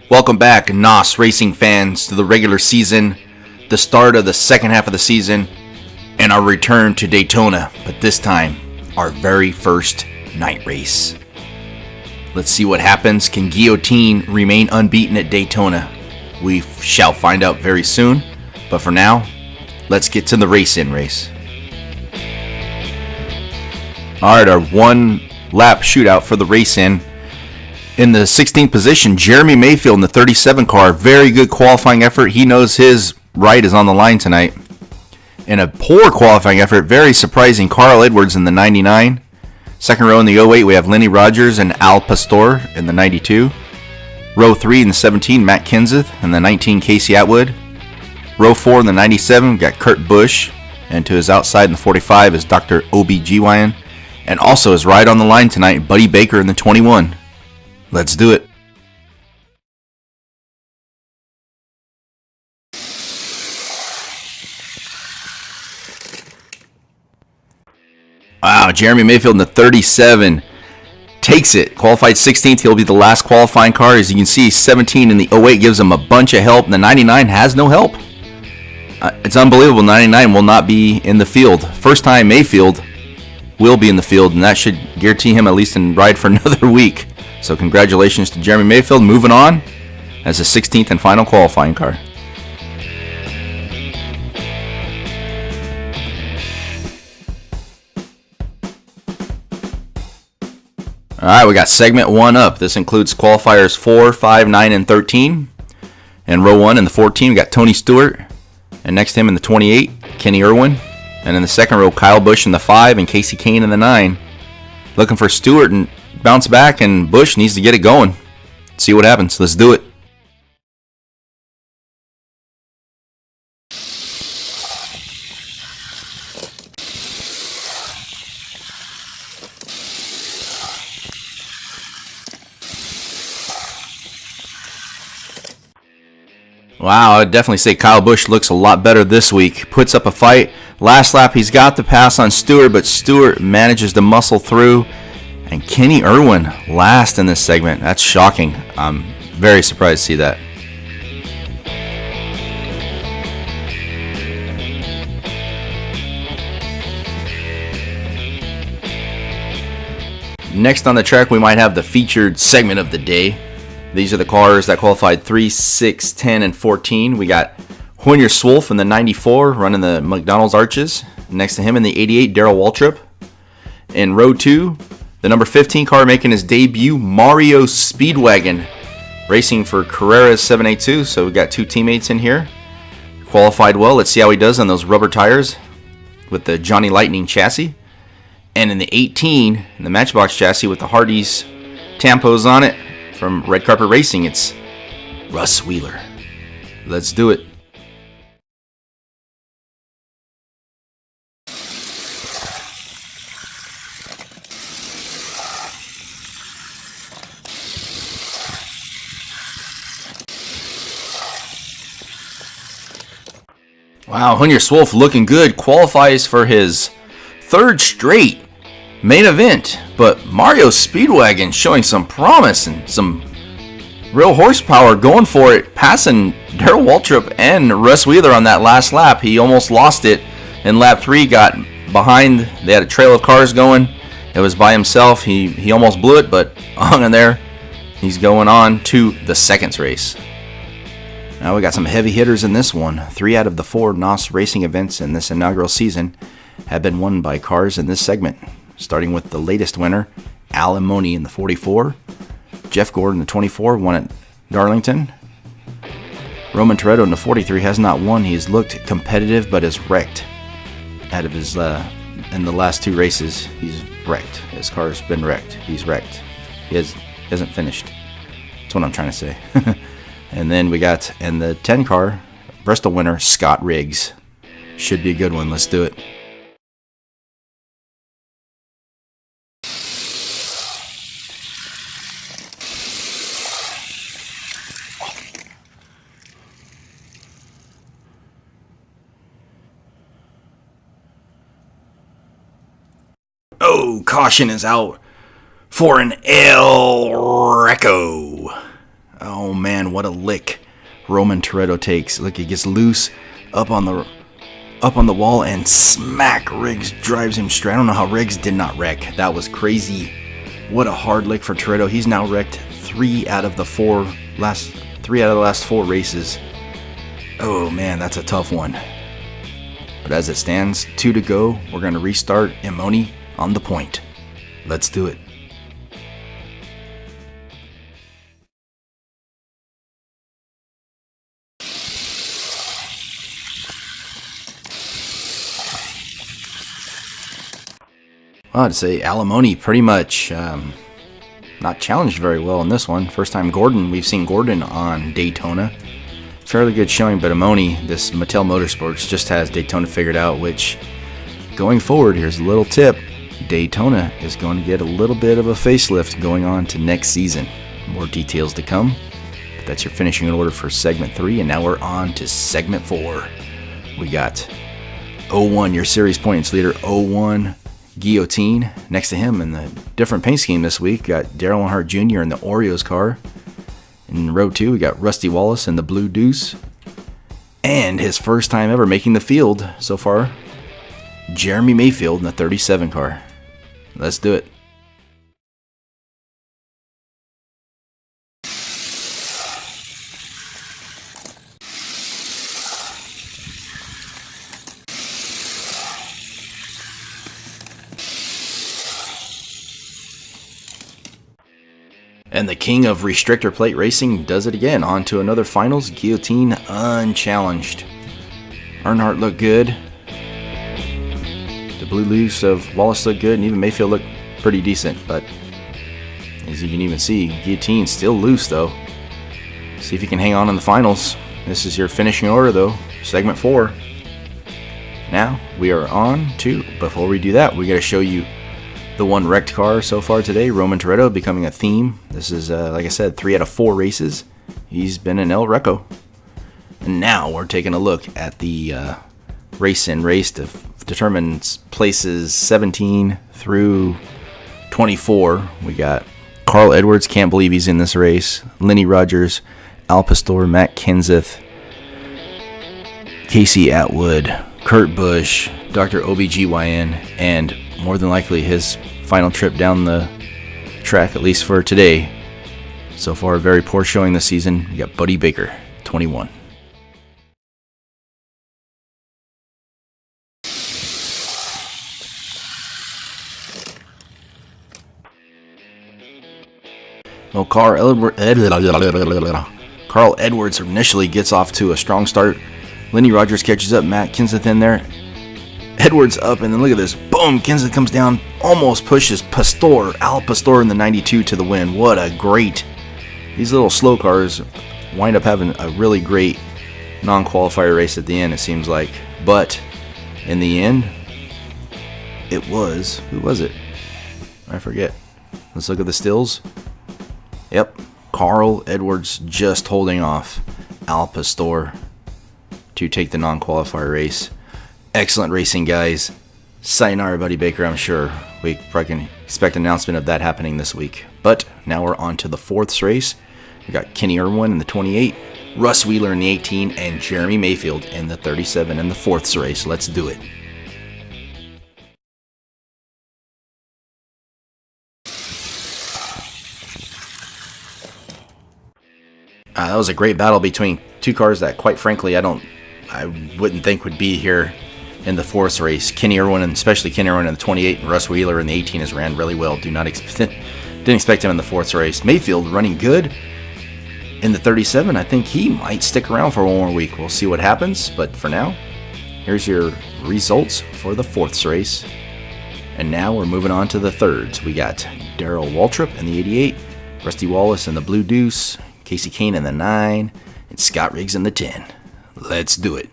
Welcome back, NOS racing fans, to the regular season, the start of the second half of the season, and our return to Daytona, but this time, our very first night race. Let's see what happens. Can Guillotine remain unbeaten at Daytona? We shall find out very soon, but for now, let's get to the race-in race. Alright, our one-lap shootout for the race-in. In the 16th position, Jeremy Mayfield in the 37 car. Very good qualifying effort. He knows his right is on the line tonight. In a poor qualifying effort, very surprising, Carl Edwards in the 99. Second row in the 08, we have Lenny Rogers and Al Pastor in the 92. Row 3 in the 17, Matt Kenseth, and the 19, Casey Atwood. Row 4 in the 97, we got Kurt Busch. And to his outside in the 45 is Dr. OBGYN. And also his ride on the line tonight, Buddy Baker in the 21. Let's do it. Wow, Jeremy Mayfield in the 37 takes it. Qualified 16th. He'll be the last qualifying car. As you can see, 17 in the 08 gives him a bunch of help. The 99 has no help. It's unbelievable. 99 will not be in the field. First time Mayfield will be in the field, and that should guarantee him at least a ride for another week. So congratulations to Jeremy Mayfield, moving on as the 16th and final qualifying car. Alright, we got segment 1 up. This includes qualifiers 4, 5, 9, and 13. And row 1 in the 14, we got Tony Stewart. And next to him in the 28, Kenny Irwin. And in the second row, Kyle Busch in the 5 and Casey Kane in the 9. Looking for Stewart and bounce back, and Busch needs to get it going. See what happens. Let's do it. Wow, I'd definitely say Kyle Busch looks a lot better this week. Puts up a fight. Last lap, he's got the pass on Stewart, but Stewart manages to muscle through. And Kenny Irwin last in this segment. That's shocking. I'm very surprised to see that. Next on the track, we might have the featured segment of the day. These are the cars that qualified 3, 6, 10, and 14. We got Hoynier Swolf in the 94 running the McDonald's Arches. Next to him in the 88, Darrell Waltrip. In row 2, the number 15 car making his debut, Mario Speedwagon, racing for Carrera's 782. So we got two teammates in here. Qualified well. Let's see how he does on those rubber tires with the Johnny Lightning chassis. And in the 18, in the Matchbox chassis with the Hardee's tampos on it from Red Carpet Racing, it's Russ Wheeler. Let's do it. Wow, Hoynier Swolf looking good. Qualifies for his third straight main event. But Mario Speedwagon showing some promise and some real horsepower, going for it, passing Darrell Waltrip and Russ Wheeler on that last lap. He almost lost it in lap 3, got behind. They had a trail of cars going. It was by himself. He almost blew it, but hung in there. He's going on to the seconds race. Now we got some heavy hitters in this one. 3 out of the 4 NOS racing events in this inaugural season have been won by cars in this segment. Starting with the latest winner, Al Imoni in the 44. Jeff Gordon in the 24 won at Darlington. Roman Toretto in the 43 has not won. He's looked competitive but is wrecked. Out of his in the last 2 races, he's wrecked. His car's been wrecked. He's wrecked. He hasn't finished. That's what I'm trying to say. And then we got in the 10 car, Bristol winner, Scott Riggs. Should be a good one. Let's do it. Oh, caution is out for an El Reco. Oh Oh man, what a lick Roman Toretto takes. Look, he gets loose up on the wall and smack. Riggs drives him straight. I don't know how Riggs did not wreck. That was crazy. What a hard lick for Toretto. He's now wrecked 3 out of the last 4 races. Oh man, that's a tough one. But as it stands, 2 to go. We're going to restart Imoni on the point. Let's do it. Well, I'd say Alimony pretty much not challenged very well in this one. First time we've seen Gordon on Daytona. Fairly good showing, but Imoni, this Mattel Motorsports, just has Daytona figured out, which going forward, here's a little tip. Daytona is going to get a little bit of a facelift going on to next season. More details to come. But that's your finishing order for segment 3, and now we're on to segment 4. We got 01, your series points leader, 01 Guillotine. Next to him in the different paint scheme this week, got Daryl Earnhardt Jr. in the Oreos car. In row 2, we got Rusty Wallace in the Blue Deuce. And his first time ever making the field so far, Jeremy Mayfield in the 37 car. Let's do it. And the king of restrictor plate racing does it again. On to another finals. Guillotine unchallenged. Earnhardt looked good. The Blue Loose of Wallace looked good, and even Mayfield looked pretty decent. But as you can even see, Guillotine still loose though. See if you can hang on in the finals. This is your finishing order though. Segment 4. Now we are on to, before we do that, we got to show you the one wrecked car so far today, Roman Toretto, becoming a theme. This is, like I said, 3 out of 4 races. He's been in El Reco. And now we're taking a look at the race to determine places 17 through 24. We got Carl Edwards, can't believe he's in this race. Lenny Rogers, Al Pastor, Matt Kenseth, Casey Atwood, Kurt Busch, Dr. OBGYN, and more than likely his final trip down the track, at least for today. So far, a very poor showing this season. We got Buddy Baker, 21. Well, Carl Edwards initially gets off to a strong start. Lenny Rogers catches up, Matt Kenseth in there. Edwards up, and then look at this. Boom! Kenseth comes down, almost pushes Al Pastor in the 92 to the win. What a great... These little slow cars wind up having a really great non-qualifier race at the end, it seems like. But in the end, it was... Who was it? I forget. Let's look at the stills. Yep. Carl Edwards just holding off Al Pastor to take the non-qualifier race. Excellent racing, guys. Sayonara, Buddy Baker, I'm sure. We probably can expect an announcement of that happening this week. But now we're on to the 4th race. We got Kenny Irwin in the 28, Russ Wheeler in the 18, and Jeremy Mayfield in the 37 in the 4th race. Let's do it. That was a great battle between 2 cars that, quite frankly, I wouldn't think would be here in the 4th race. Kenny Irwin, and especially Kenny Irwin in the 28, and Russ Wheeler in the 18 has ran really well. Didn't expect him in the 4th race. Mayfield running good in the 37. I think he might stick around for one more week. We'll see what happens. But for now, here's your results for the 4th race. And now we're moving on to the 3rds. We got Darrell Waltrip in the 88, Rusty Wallace in the Blue Deuce, Casey Kane in the 9, and Scott Riggs in the 10. Let's do it.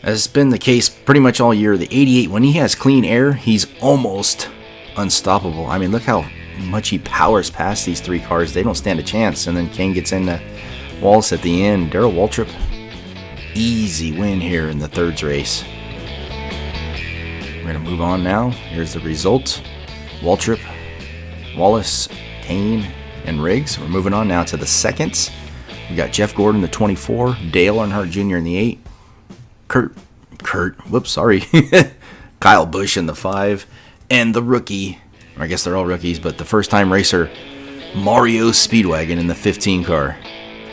As has been the case pretty much all year, the 88, when he has clean air, he's almost unstoppable. I mean, look how much he powers past these 3 cars. They don't stand a chance. And then Kane gets into Wallace at the end. Darrell Waltrip, easy win here in the 3rds race. We're going to move on now. Here's the result. Waltrip, Wallace, Kane, and Riggs. We're moving on now to the seconds. We got Jeff Gordon, the 24, Dale Earnhardt Jr. in the 8, Kyle Busch in the 5, and the rookie, or I guess they're all rookies, but the first-time racer, Mario Speedwagon in the 15 car.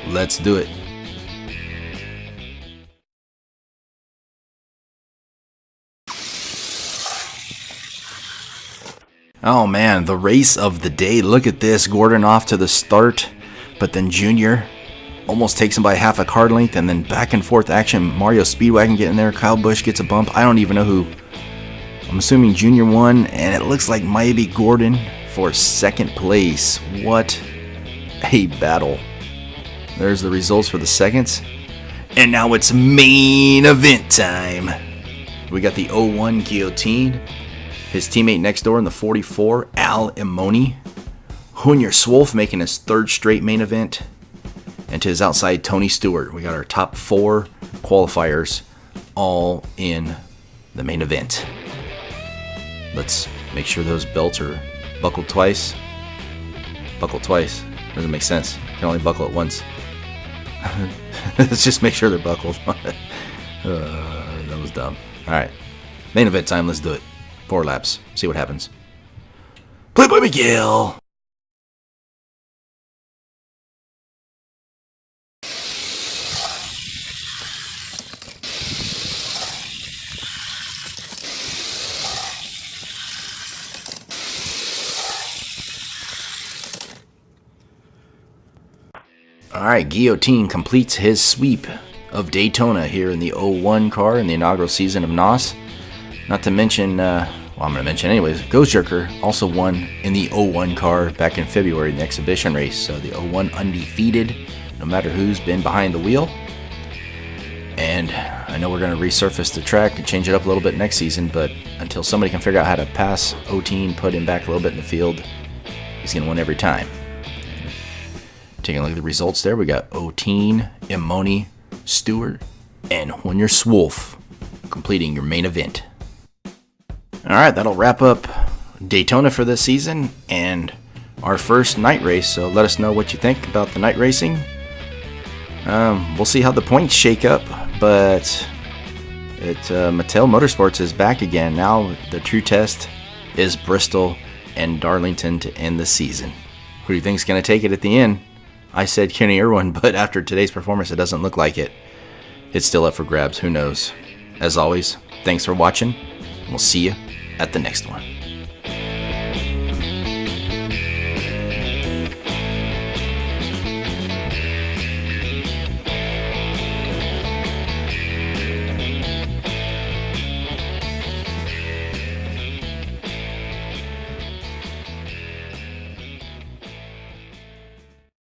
Let's do it. Oh man, the race of the day. Look at this. Gordon off to the start, but then Junior almost takes him by half a car length, and then back and forth action. Mario Speedwagon getting there. Kyle Busch gets a bump. I don't even know who. I'm assuming Junior won, and it looks like maybe Gordon for second place. What a battle. There's the results for the seconds. And now it's main event time. We got the 01 Guillotine. His teammate next door in the 44, Al Imoni. Junior Swolf making his third straight main event. And to his outside, Tony Stewart. We got our top 4 qualifiers all in the main event. Let's make sure those belts are buckled twice. Buckle twice. Doesn't make sense. You can only buckle it once. Let's just make sure they're buckled. That was dumb. Alright. Main event time. Let's do it. 4 laps. See what happens. Playboy Miguel. Alright, Guillotine completes his sweep of Daytona here in the 01 car in the inaugural season of NOS. Not to mention, I'm going to mention anyways, Ghost Jerker also won in the 01 car back in February in the exhibition race. So the 01 undefeated, no matter who's been behind the wheel. And I know we're going to resurface the track and change it up a little bit next season, but until somebody can figure out how to pass O-Teen, put him back a little bit in the field, he's going to win every time. Taking a look at the results there, we got O-Teen, Imoni, Stewart, and Junior Swolf completing your main event. Alright, that'll wrap up Daytona for this season and our first night race. So let us know what you think about the night racing. We'll see how the points shake up, but Mattel Motorsports is back again. Now the true test is Bristol and Darlington to end the season. Who do you think is going to take it at the end? I said Kenny Irwin, but after today's performance, it doesn't look like it. It's still up for grabs. Who knows? As always, thanks for watching. We'll see you at the next one.